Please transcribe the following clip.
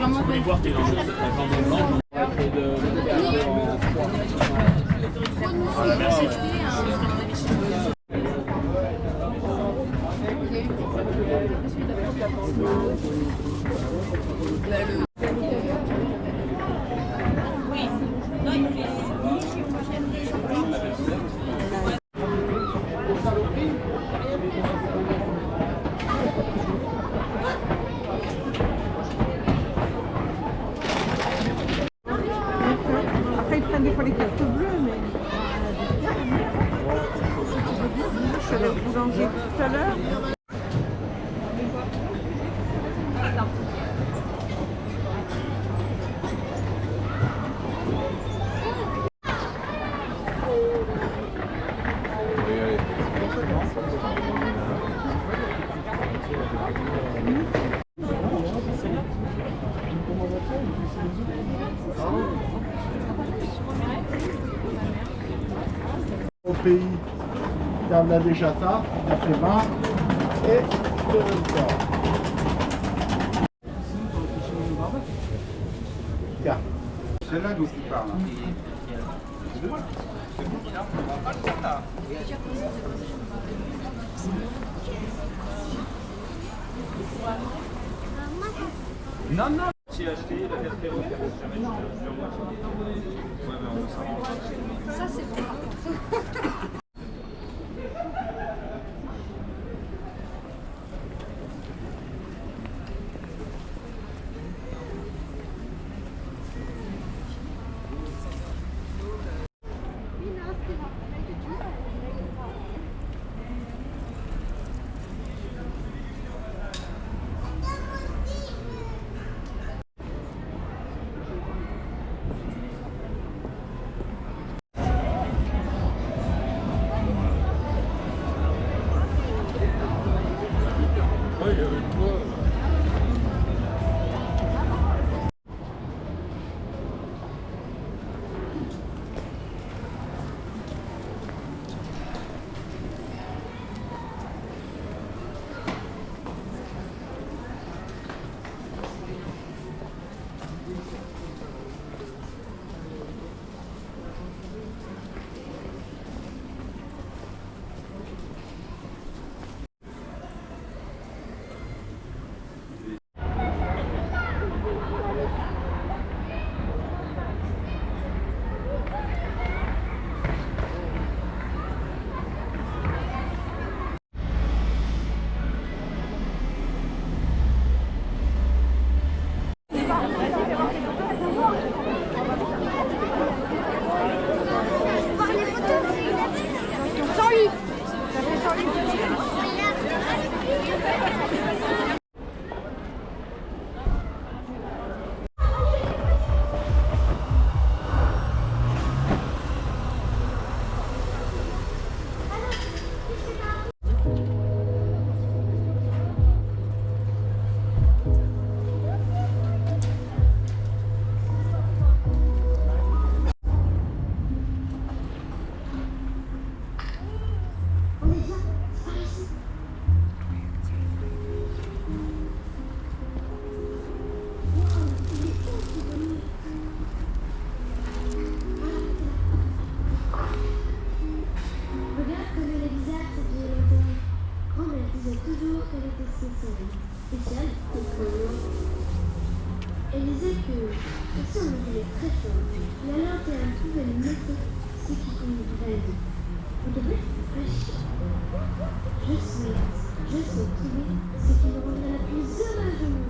vous voulez voir quelle est la jambon blanc, voilà, merci. Après, ils prennent des fois les cartes bleues, mais... Je suis allée au boulanger tout à l'heure. Au pays d'Avladejata, il a fait 20 et de record. Tiens. C'est là d'où tu parles. Non, non. J'ai acheté la Castéro. Ça, c'est bon. spéciale. Elle disait que si on était très fort, la lanterne pouvait nous montrer ce qui nous rêve. Vous devez réfléchir. Je sais trouver ce qui nous rendrait la plus heureuse du monde.